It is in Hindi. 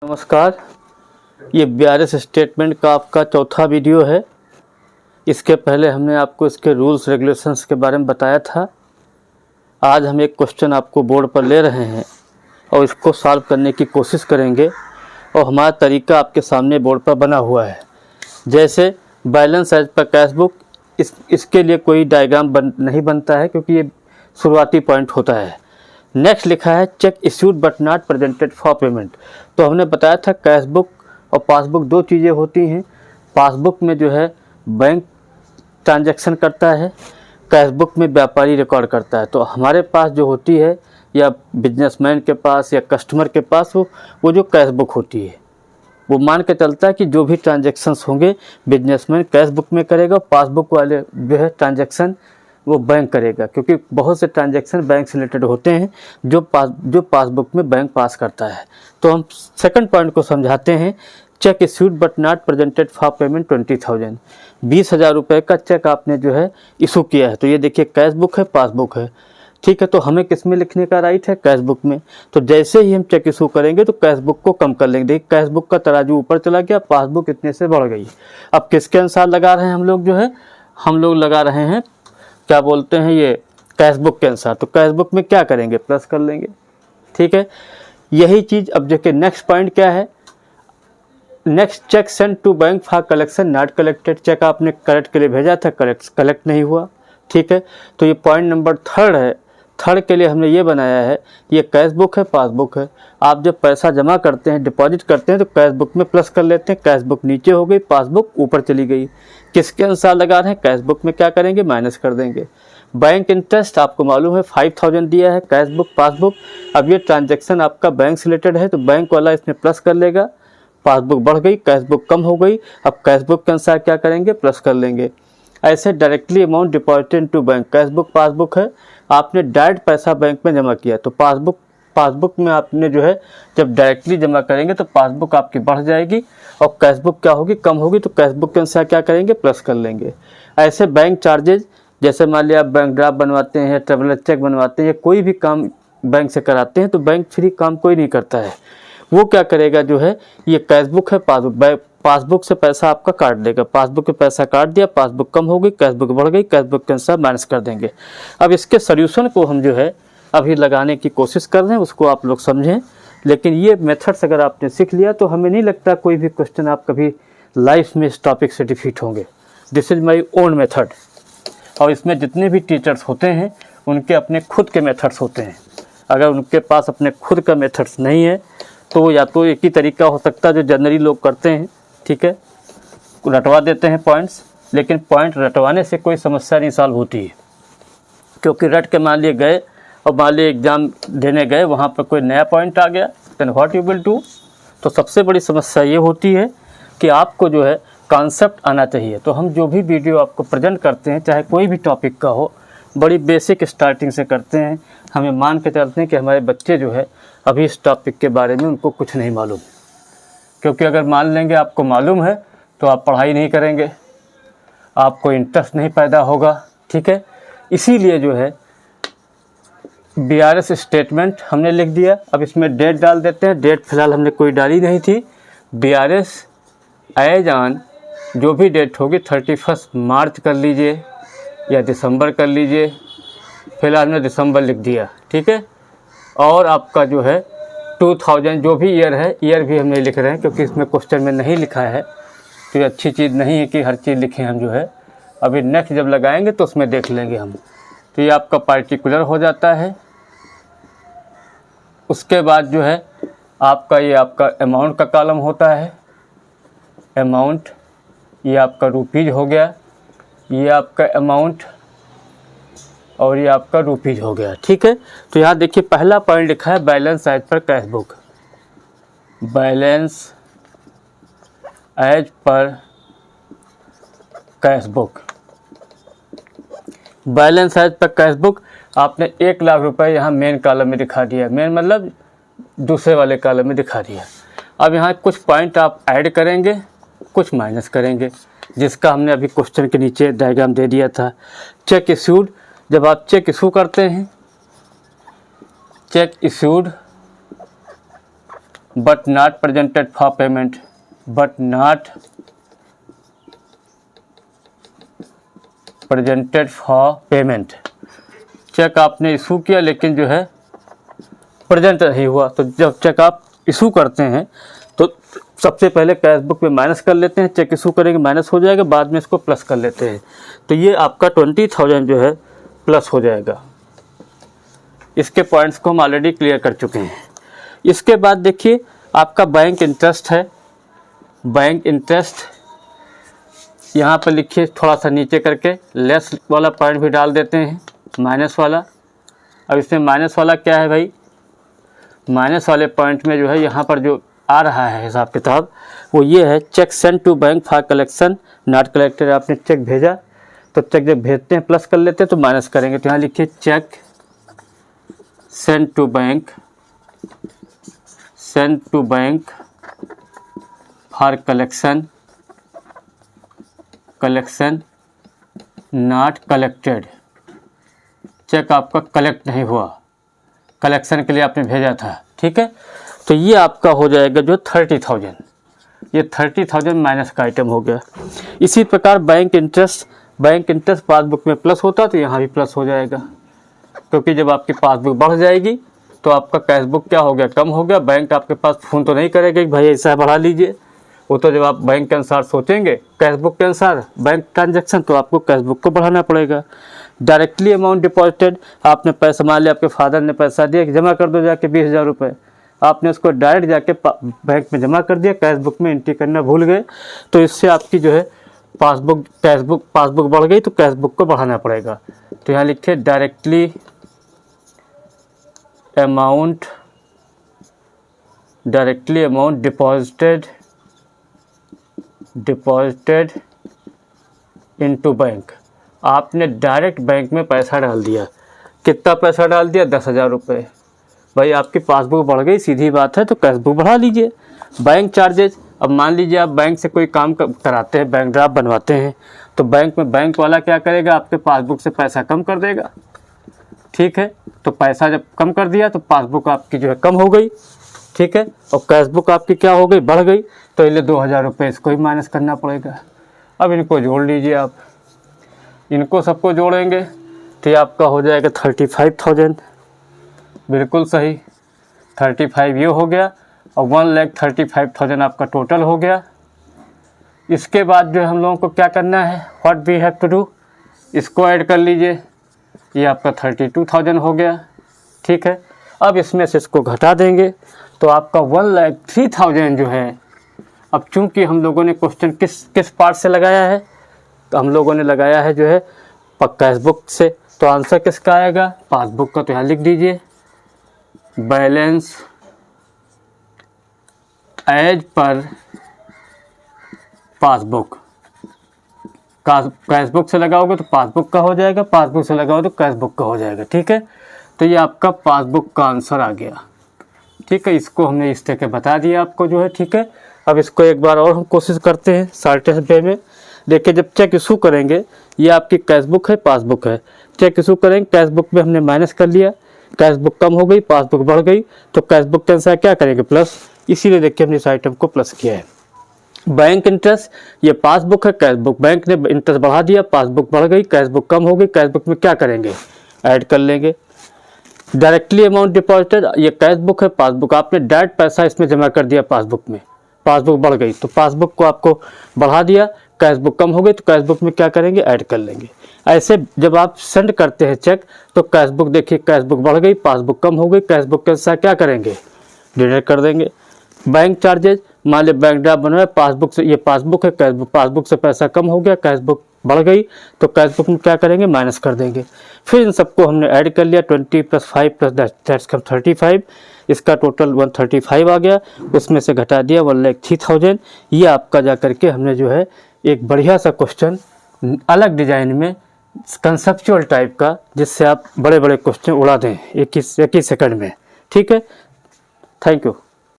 नमस्कार, ये BRS स्टेटमेंट का आपका चौथा वीडियो है। इसके पहले हमने आपको इसके रूल्स रेगुलेशंस के बारे में बताया था। आज हम एक क्वेश्चन आपको बोर्ड पर ले रहे हैं और इसको सॉल्व करने की कोशिश करेंगे और हमारा तरीका आपके सामने बोर्ड पर बना हुआ है। जैसे balance as per cash book, इसके लिए कोई डायग्राम नहीं बनता है क्योंकि ये शुरुआती पॉइंट होता है। नेक्स्ट लिखा है check issued but not presented for payment. तो हमने बताया था कैश बुक और पासबुक दो चीज़ें होती हैं। पासबुक में जो है बैंक ट्रांजैक्शन करता है, कैश बुक में व्यापारी रिकॉर्ड करता है। तो हमारे पास जो होती है या बिजनेसमैन के पास या कस्टमर के पास वो जो कैश बुक होती है वो मान के चलता है कि जो भी ट्रांजैक्शंस होंगे बिजनेसमैन कैश बुक में करेगा, पासबुक वाले जो है ट्रांजैक्शन वो बैंक करेगा, क्योंकि बहुत से ट्रांजैक्शन बैंक से रिलेटेड होते हैं जो पासबुक में बैंक पास करता है। तो हम सेकंड पॉइंट को समझाते हैं। Check issued but not presented for payment 20,000, 20,000 रुपये का चेक आपने जो है इशू किया है। तो ये देखिए कैश बुक है, पासबुक है, ठीक है। तो हमें किस में लिखने का राइट है? कैश बुक में। तो जैसे ही हम चेक इशू करेंगे तो कैश बुक को कम कर लेंगे। देखिए कैश बुक का तराजू ऊपर चला गया, पासबुक इतने से बढ़ गई। अब किसके अनुसार लगा रहे हैं हम लोग? जो है हम लोग लगा रहे हैं, क्या बोलते हैं, ये कैश बुक के अनुसार। तो कैश बुक में क्या करेंगे? प्लस कर लेंगे, ठीक है। यही चीज़ अब देखिए नेक्स्ट पॉइंट क्या है। Next cheque send to bank for collection not collected. Cheque आपने कलेक्ट के लिए भेजा था, कलेक्ट नहीं हुआ, ठीक है। तो ये पॉइंट नंबर थर्ड है। थर्ड के लिए हमने ये बनाया है, ये कैश बुक है, पासबुक है। आप जब पैसा जमा करते हैं, डिपॉजिट करते हैं तो कैश बुक में प्लस कर लेते हैं। कैश बुक नीचे हो गई, पासबुक ऊपर चली गई। किसके अनुसार लगा रहे हैं? कैश बुक में क्या करेंगे? माइनस कर देंगे। बैंक इंटरेस्ट आपको मालूम है 5,000 दिया है, कैश बुक, पासबुक। अब ये ट्रांजैक्शन आपका बैंक से रिलेटेड है तो बैंक वाला इसमें प्लस कर लेगा। पासबुक बढ़ गई, कैश बुक कम हो गई। अब कैश बुक के अनुसार क्या करेंगे? प्लस कर लेंगे। ऐसे directly amount deposited to bank, cash book, passbook है, आपने डायरेक्ट पैसा बैंक में जमा किया। तो पासबुक में आपने जो है जब डायरेक्टली जमा करेंगे तो पासबुक आपकी बढ़ जाएगी और कैश बुक क्या होगी? कम होगी। तो कैश बुक के अनुसार क्या करेंगे? प्लस कर लेंगे। ऐसे बैंक चार्जेज, जैसे मान लिया आप बैंक ड्राफ्ट बनवाते हैं, ट्रैवलर चेक बनवाते हैं या कोई भी काम बैंक से कराते हैं तो बैंक फ्री काम कोई नहीं करता है। वो क्या करेगा? जो है ये कैश बुक है, पासबुक से पैसा आपका काट देगा। पासबुक पे पैसा काट दिया, पासबुक कम हो गई, कैश बुक बढ़ गई, कैश बुक के अनुसार माइनस कर देंगे। अब इसके सोल्यूशन को हम जो है अभी लगाने की कोशिश कर रहे हैं, उसको आप लोग समझें। लेकिन ये मेथड्स अगर आपने सीख लिया तो हमें नहीं लगता कोई भी क्वेश्चन आप कभी लाइफ में इस टॉपिक से डिफीट होंगे। This is my own method. और इसमें जितने भी टीचर्स होते हैं उनके अपने खुद के मेथड्स होते हैं। अगर उनके पास अपने खुद का मेथड्स नहीं है तो या तो एक ही तरीका हो सकता है जो जनरली लोग करते हैं, ठीक है, रटवा देते हैं पॉइंट्स। लेकिन पॉइंट रटवाने से कोई समस्या नहीं सॉल्व होती है, क्योंकि रट के मान लिए गए और मान लिए एग्ज़ाम देने गए, वहाँ पर कोई नया पॉइंट आ गया, then what you will do. तो सबसे बड़ी समस्या ये होती है कि आपको जो है कॉन्सेप्ट आना चाहिए। तो हम जो भी वीडियो आपको प्रेजेंट करते हैं, चाहे कोई भी टॉपिक का हो, बड़ी बेसिक स्टार्टिंग से करते हैं। हमें मान के चलते हैं कि हमारे बच्चे जो है अभी इस टॉपिक के बारे में उनको कुछ नहीं मालूम, क्योंकि अगर मान लेंगे आपको मालूम है तो आप पढ़ाई नहीं करेंगे, आपको इंटरेस्ट नहीं पैदा होगा, ठीक है। इसीलिए जो है BRS स्टेटमेंट हमने लिख दिया। अब इसमें डेट डाल देते हैं। डेट फिलहाल हमने कोई डाली नहीं थी। BRS एज ऑन जो भी डेट होगी 31 मार्च कर लीजिए या दिसंबर कर लीजिए। फिलहाल हमने दिसंबर लिख दिया, ठीक है। और आपका जो है 2000 जो भी ईयर है, ईयर भी हम नहीं लिख रहे हैं क्योंकि इसमें क्वेश्चन में नहीं लिखा है। तो ये अच्छी चीज़ नहीं है कि हर चीज़ लिखें हम जो है। अभी नेक्स्ट जब लगाएंगे तो उसमें देख लेंगे हम। तो ये आपका पार्टिकुलर हो जाता है। उसके बाद जो है आपका ये आपका अमाउंट का कॉलम होता है। अमाउंट ये आपका रुपीज़ हो गया, ये आपका अमाउंट और ये आपका रुपीज़ हो गया, ठीक है। तो यहाँ देखिए पहला पॉइंट लिखा है balance as per cash book. Balance as per cash book, balance as per cash book आपने 1 लाख रुपए यहाँ मेन कॉलम में दिखा दिया। मेन मतलब दूसरे वाले कॉलम में दिखा दिया। अब यहाँ कुछ पॉइंट आप ऐड करेंगे, कुछ माइनस करेंगे, जिसका हमने अभी क्वेश्चन के नीचे डायग्राम दे दिया था। चेक इशूड, जब आप चेक इशू करते हैं, cheque issued but not presented for payment, but not presented for payment. Cheque आपने इशू किया लेकिन जो है प्रेजेंट नहीं हुआ, तो जब चेक आप इशू करते हैं तो सबसे पहले कैश बुक में माइनस कर लेते हैं, चेक इशू करेंगे माइनस हो जाएगा, बाद में इसको प्लस कर लेते हैं। तो ये आपका 20,000 जो है प्लस हो जाएगा। इसके पॉइंट्स को हम ऑलरेडी क्लियर कर चुके हैं। इसके बाद देखिए आपका बैंक इंटरेस्ट है, बैंक इंटरेस्ट यहाँ पर लिखिए थोड़ा सा नीचे करके, लेस वाला पॉइंट भी डाल देते हैं, माइनस वाला। अब इसमें माइनस वाला क्या है भाई, माइनस वाले पॉइंट में जो है यहाँ पर जो आ रहा है हिसाब किताब वो ये है, cheque send to bank for collection not collected. आपने चेक भेजा तो चेक जब भेजते हैं प्लस कर लेते हैं तो माइनस करेंगे, तो यहाँ लिखिए cheque send to bank, send to bank for collection, collection not collected. Cheque आपका कलेक्ट नहीं हुआ, कलेक्शन के लिए आपने भेजा था, ठीक है। तो ये आपका हो जाएगा जो 30,000, ये 30,000 माइनस का आइटम हो गया। इसी प्रकार bank interest, bank interest passbook में प्लस होता तो यहाँ भी प्लस हो जाएगा, क्योंकि जब आपकी पासबुक बढ़ जाएगी तो आपका कैश बुक क्या हो गया, कम हो गया। बैंक आपके पास फ़ोन तो नहीं करेगा कि भाई ऐसा बढ़ा लीजिए, वो तो जब आप बैंक के अनुसार सोचेंगे, कैश बुक के अनुसार बैंक ट्रांजैक्शन, तो आपको कैश बुक को बढ़ाना पड़ेगा। डायरेक्टली अमाउंट डिपॉजिटेड, आपने पैसा, मान लिया आपके फादर ने पैसा दिया कि जमा कर दो जाके 20,000 रुपये, आपने उसको डायरेक्ट जाके बैंक में जमा कर दिया, कैश बुक में एंट्री करना भूल गए, तो इससे आपकी जो है पासबुक, कैश बुक, पासबुक बढ़ गई तो कैश बुक को बढ़ाना पड़ेगा। तो यहाँ लिखिए directly amount, directly amount deposited, deposited into bank. आपने डायरेक्ट बैंक में पैसा डाल दिया, कितना पैसा डाल दिया, 10,000 रुपये। भाई आपकी पासबुक बढ़ गई, सीधी बात है, तो कैश बुक बढ़ा लीजिए। बैंक चार्जेस, अब मान लीजिए आप बैंक से कोई काम कराते हैं, बैंक ड्राफ्ट बनवाते हैं, तो बैंक में बैंक वाला क्या करेगा, आपके पासबुक से पैसा कम कर देगा, ठीक है। तो पैसा जब कम कर दिया तो पासबुक आपकी जो है कम हो गई, ठीक है, और कैश बुक आपकी क्या हो गई, बढ़ गई, तो इसलिए 2,000 रुपये इसको ही माइनस करना पड़ेगा। अब इनको जोड़ लीजिए आप, इनको सबको जोड़ेंगे तो ये आपका हो जाएगा 35,000, बिल्कुल सही, 35 ये हो गया, और 1,35,000 आपका टोटल हो गया। इसके बाद जो हम लोगों को क्या करना है, what we have to do, इसको ऐड कर लीजिए, ये आपका 32,000 हो गया, ठीक है। अब इसमें से इसको घटा देंगे तो आपका 1,03,000 जो है, अब चूंकि हम लोगों ने क्वेश्चन किस पार्ट से लगाया है, तो हम लोगों ने लगाया है जो है कैश बुक से, तो आंसर किसका आएगा, पासबुक का। तो यहाँ लिख दीजिए balance as per passbook, cash book से लगाओगे तो पासबुक का हो जाएगा, पासबुक से लगाओ तो कैश बुक का हो जाएगा, ठीक है। तो ये आपका पासबुक का आंसर आ गया, ठीक है। इसको हमने इस तरह के बता दिया आपको जो है, ठीक है। अब इसको एक बार और हम कोशिश करते हैं शॉर्टेस्ट वे में। देखिए जब चेक इशू करेंगे, ये आपकी कैश बुक है, पासबुक है, चेक इशू करेंगे, कैश बुक में हमने माइनस कर लिया, कैश बुक कम हो गई, पासबुक बढ़ गई, तो कैश बुक के अनुसार क्या करेंगे, प्लस। इसीलिए देखिए हमने इस आइटम को प्लस किया है। बैंक इंटरेस्ट, ये पासबुक है, कैश बुक, बैंक ने इंटरेस्ट बढ़ा दिया, पासबुक बढ़ गई, कैश बुक कम हो गई, कैश बुक में क्या करेंगे, ऐड कर लेंगे। डायरेक्टली अमाउंट डिपॉजिटेड, ये कैश बुक है, पासबुक, आपने डायरेक्ट पैसा इसमें जमा कर दिया पासबुक में, पासबुक बढ़ गई तो पासबुक को आपको बढ़ा दिया, कैश बुक कम हो गई तो कैश बुक में क्या करेंगे, ऐड कर लेंगे। ऐसे जब आप सेंड करते हैं चेक तो कैश बुक, देखिए कैश बुक बढ़ गई, पासबुक कम हो गई, कैश बुक के साथ क्या करेंगे, डिडक्ट कर देंगे। बैंक चार्जेज, मान ली बैंक ड्राफ्ट बनवाया, पासबुक से, ये पासबुक है, कैश बुक, पासबुक से पैसा कम हो गया, कैश बुक बढ़ गई तो कैश बुक में क्या करेंगे, माइनस कर देंगे। फिर इन सबको हमने ऐड कर लिया, 20 + 5 + दैट्स कम 35, इसका टोटल 135 आ गया, उसमें से घटा दिया 1,03,000। ये आपका जा करके हमने जो है एक बढ़िया सा क्वेश्चन अलग डिजाइन में कंसेप्चुअल टाइप का, जिससे आप बड़े बड़े क्वेश्चन उड़ा दें एक ही सेकंड में, ठीक है। Thank you.